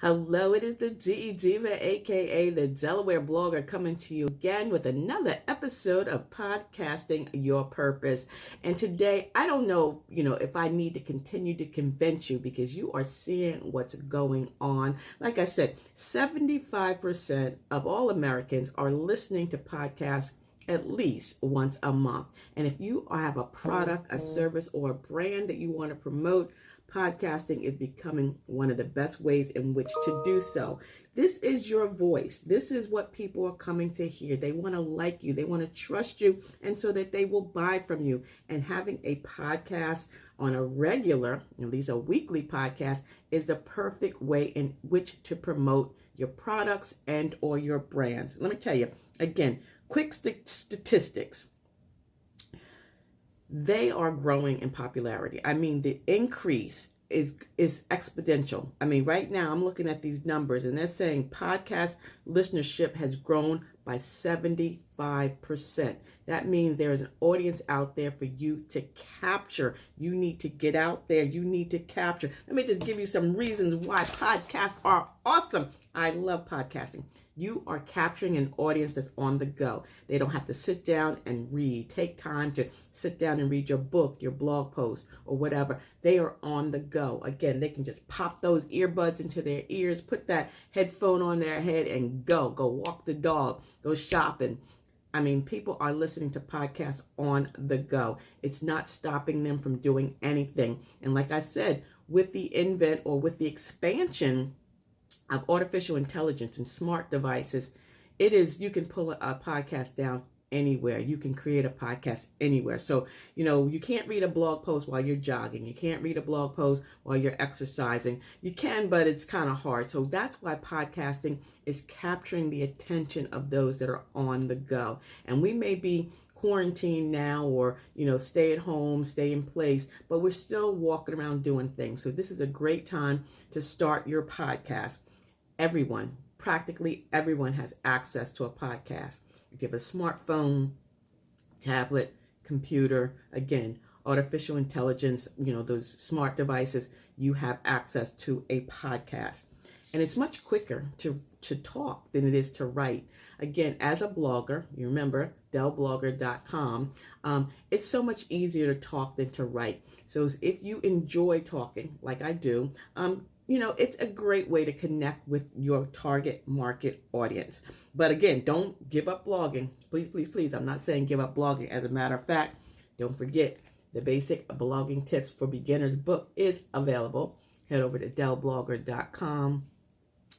Hello, it is the DE Diva, aka the Delaware blogger, coming to you again with another episode of Podcasting Your Purpose. And today, I don't know, if I need to continue to convince you because you are seeing what's going on. Like I said, 75% of all Americans are listening to podcasts at least once a month. And if you have a product, a service, or a brand that you want to promote, podcasting is becoming one of the best ways in which to do so. This is your voice. This is what people are coming to hear. They want to like you. They want to trust you, and so that they will buy from you. And having a podcast on a regular, at least a weekly podcast, is the perfect way in which to promote your products and or your brands. Let me tell you, again, quick statistics. They are growing in popularity. I mean, the increase is exponential. I mean, right now I'm looking at these numbers and they're saying podcast listenership has grown by 75%. That means there's an audience out there for you to capture. You need to get out there. You need to capture. Let me just give you some reasons why podcasts are awesome. I love podcasting. You are capturing an audience that's on the go. They don't have to sit down and read. Take time to sit down and read your book, your blog post, or whatever. They are on the go. Again, they can just pop those earbuds into their ears, put that headphone on their head, and go walk the dog, go shopping. I mean, people are listening to podcasts on the go. It's not stopping them from doing anything. And like I said, with the expansion of artificial intelligence and smart devices, you can pull a podcast down anywhere. You can create a podcast anywhere. So, you can't read a blog post while you're jogging. You can't read a blog post while you're exercising. You can, but it's kind of hard. So that's why podcasting is capturing the attention of those that are on the go. And we may be quarantine now, or stay at home, stay in place, but we're still walking around doing things. So this is a great time to start your podcast. Practically everyone has access to a podcast. If you have a smartphone, tablet, computer, again, artificial intelligence, those smart devices, you have access to a podcast. And it's much quicker to talk than it is to write. Again, as a blogger, you remember delblogger.com, it's so much easier to talk than to write. So if you enjoy talking like I do, it's a great way to connect with your target market audience. But again, don't give up blogging. Please, please, please. I'm not saying give up blogging. As a matter of fact, don't forget the Basic Blogging Tips for Beginners book is available. Head over to delblogger.com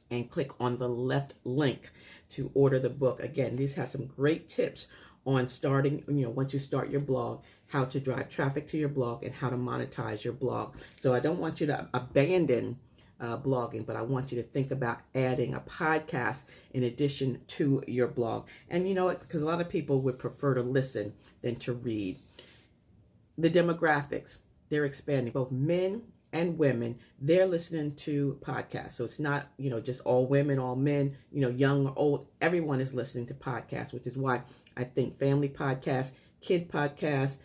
and click on the left link to order the book. Again, this has some great tips on starting, once you start your blog, how to drive traffic to your blog and how to monetize your blog. So I don't want you to abandon blogging, but I want you to think about adding a podcast in addition to your blog. And because a lot of people would prefer to listen than to read. The demographics, they're expanding. Both men and women, they're listening to podcasts. So it's not, just all women, all men, young or old. Everyone is listening to podcasts, which is why I think family podcasts, kid podcasts,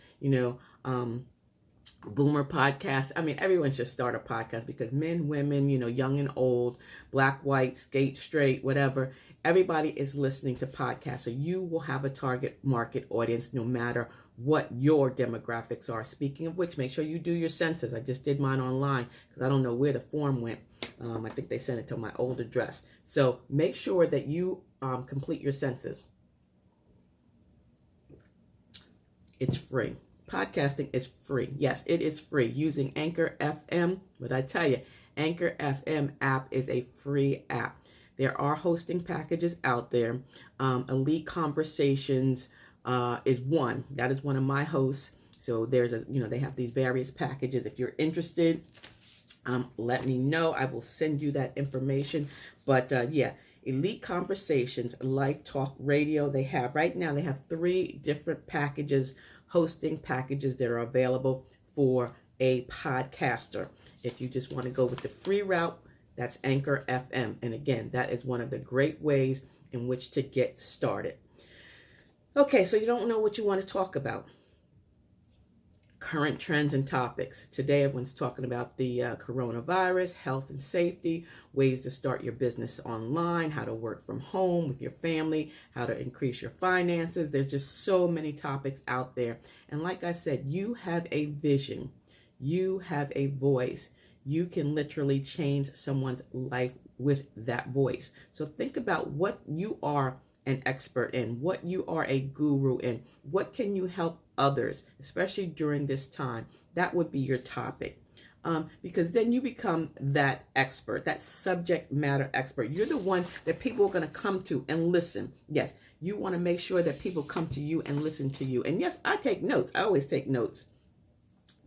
boomer podcasts. I mean, everyone should start a podcast because men, women, young and old, black, white, gay, straight, whatever, everybody is listening to podcasts. So you will have a target market audience no matter what your demographics are. Speaking of which, make sure you do your census. I just did mine online because I don't know where the form went. I think they sent it to my old address. So make sure that you complete your census. It's free. Podcasting is free. Yes, it is free using Anchor FM. But I tell you, Anchor FM app is a free app. There are hosting packages out there. Elite Conversations is one. That is one of my hosts. So there's they have these various packages. If you're interested, let me know. I will send you that information. But Elite Conversations, Life Talk Radio. They have 3 different packages, hosting packages that are available for a podcaster. If you just want to go with the free route, that's Anchor FM. And again, that is one of the great ways in which to get started. Okay, so you don't know what you want to talk about. current trends and topics. Today, everyone's talking about the coronavirus, health and safety, ways to start your business online, how to work from home with your family, how to increase your finances. There's just so many topics out there. And like I said, you have a vision. You have a voice. You can literally change someone's life with that voice. So think about what you are an expert in, what you are a guru in, what can you help others, especially during this time. That would be your topic. Because then you become that expert, that subject matter expert. You're the one that people are going to come to and listen. Yes, you want to make sure that people come to you and listen to you. And yes, I take notes. I always take notes.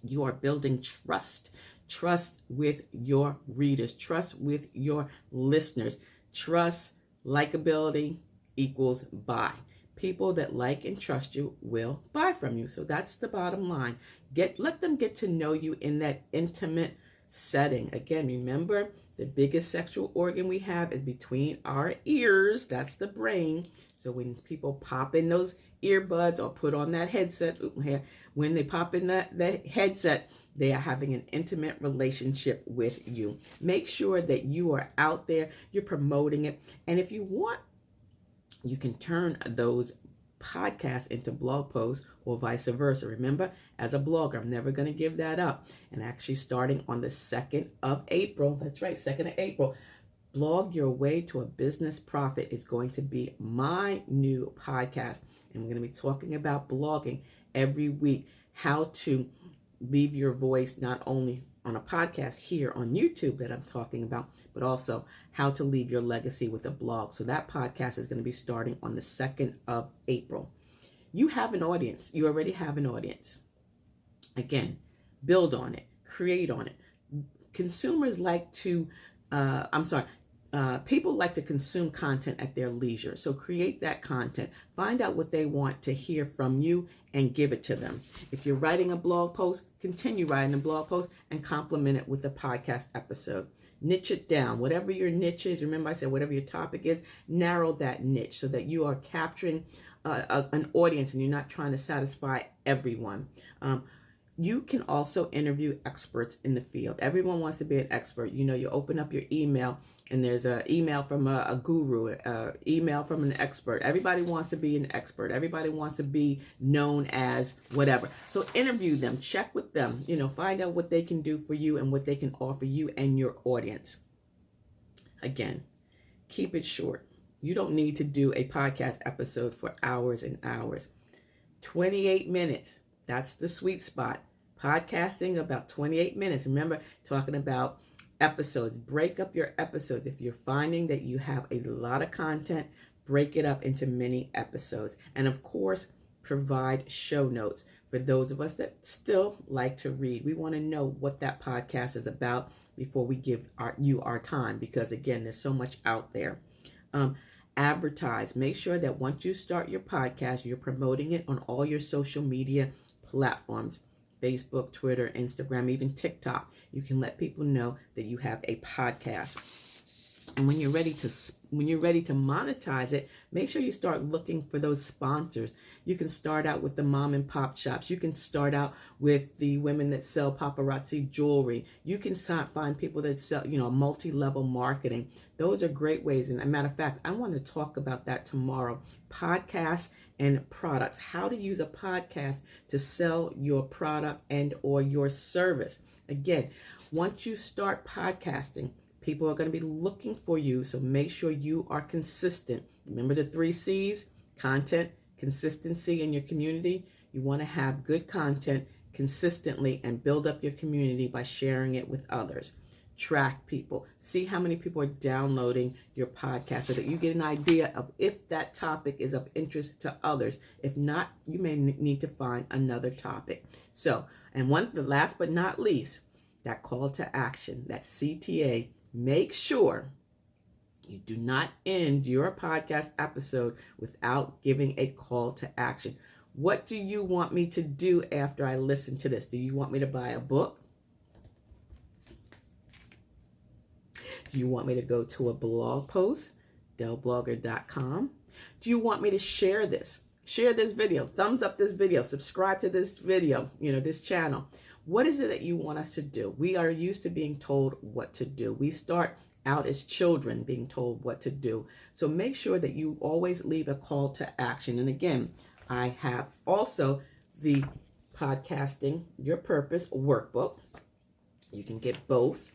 You are building trust. Trust with your readers. Trust with your listeners. Trust, likability equals buy. People that like and trust you will buy from you. So that's the bottom line. Let them get to know you in that intimate setting. Again, remember, the biggest sexual organ we have is between our ears. That's the brain. So when people pop in those earbuds or put on that headset, when they pop in that headset, they are having an intimate relationship with you. Make sure that you are out there, you're promoting it. And if you want, you can turn those podcasts into blog posts or vice versa. Remember, as a blogger, I'm never going to give that up. And actually starting on the 2nd of April, that's right, 2nd of April, Blog Your Way to a Business Profit is going to be my new podcast. And we're going to be talking about blogging every week, how to leave your voice not only on a podcast here on YouTube that I'm talking about, but also how to leave your legacy with a blog. So that podcast is going to be starting on the 2nd of April. You have an audience. You already have an audience. Again, build on it, create on it. Consumers like to, people like to consume content at their leisure. So create that content. Find out what they want to hear from you and give it to them. If you're writing a blog post, continue writing a blog post and complement it with a podcast episode. Niche it down. Whatever your niche is, remember I said whatever your topic is, narrow that niche so that you are capturing an audience and you're not trying to satisfy everyone. You can also interview experts in the field. Everyone wants to be an expert. You know, you open up your email and there's an email from a guru, email from an expert. Everybody wants to be an expert. Everybody wants to be known as whatever. So interview them, check with them, find out what they can do for you and what they can offer you and your audience. Again, keep it short. You don't need to do a podcast episode for hours and hours. 28 minutes. That's the sweet spot. Podcasting about 28 minutes. Remember, talking about episodes. Break up your episodes. If you're finding that you have a lot of content, break it up into many episodes. And of course, provide show notes for those of us that still like to read. We want to know what that podcast is about before we give you our time, because again, there's so much out there. Advertise. Make sure that once you start your podcast, you're promoting it on all your social media platforms, Facebook, Twitter, Instagram, even TikTok. You can let people know that you have a podcast. And when you're ready to monetize it, make sure you start looking for those sponsors. You can start out with the mom and pop shops. You can start out with the women that sell paparazzi jewelry. You can find people that sell, multi-level marketing. Those are great ways. And as a matter of fact, I want to talk about that tomorrow. Podcasts and products. How to use a podcast to sell your product and or your service. Again, once you start podcasting, people are going to be looking for you, so make sure you are consistent. Remember the 3 C's: content, consistency, and your community. You want to have good content consistently and build up your community by sharing it with others. Track people. See how many people are downloading your podcast so that you get an idea of if that topic is of interest to others. If not, you may need to find another topic. So, and the last but not least, that call to action, that CTA. Make sure you do not end your podcast episode without giving a call to action. What do you want me to do after I listen to this? Do you want me to buy a book? Do you want me to go to a blog post, dellblogger.com? Do you want me to share this? Share this video, thumbs up this video, subscribe to this video, this channel. What is it that you want us to do? We are used to being told what to do. We start out as children being told what to do. So make sure that you always leave a call to action. And again, I have also the Podcasting Your Purpose workbook. You can get both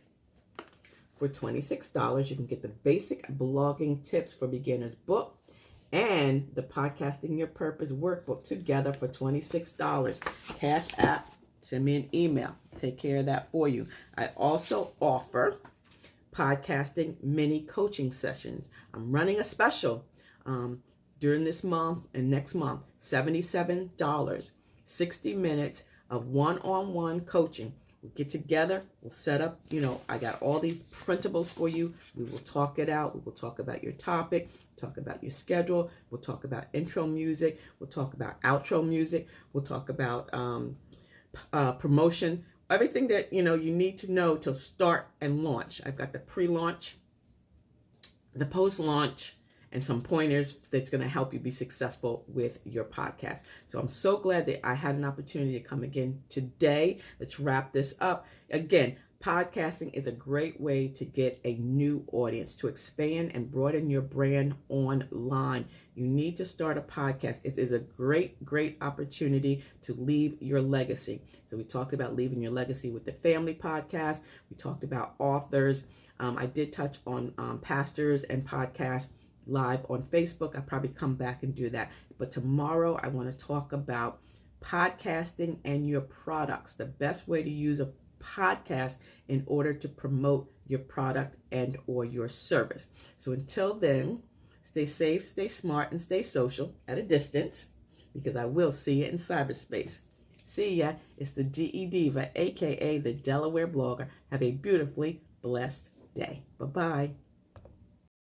for $26. You can get the Basic Blogging Tips for Beginners book and the Podcasting Your Purpose workbook together for $26. Cash App, send me an email. Take care of that for you. I also offer podcasting mini coaching sessions. I'm running a special during this month and next month. $77, 60 minutes of one-on-one coaching. We'll get together, we'll set up, I got all these printables for you. We will talk it out. We will talk about your topic, talk about your schedule. We'll talk about intro music. We'll talk about outro music. We'll talk about promotion, everything that, you need to know to start and launch. I've got the pre-launch, the post-launch, and some pointers that's going to help you be successful with your podcast. So I'm so glad that I had an opportunity to come again today. Let's wrap this up. Again, podcasting is a great way to get a new audience, to expand and broaden your brand online. You need to start a podcast. It is a great, great opportunity to leave your legacy. So we talked about leaving your legacy with the family podcast. We talked about authors. I did touch on pastors and podcasts live on Facebook. I'll probably come back and do that. But tomorrow I want to talk about podcasting and your products, the best way to use a podcast in order to promote your product and or your service. So until then, stay safe, stay smart, and stay social at a distance, because I will see you in cyberspace. See ya. It's the DE Diva, aka the Delaware blogger. Have a beautifully blessed day. Bye-bye.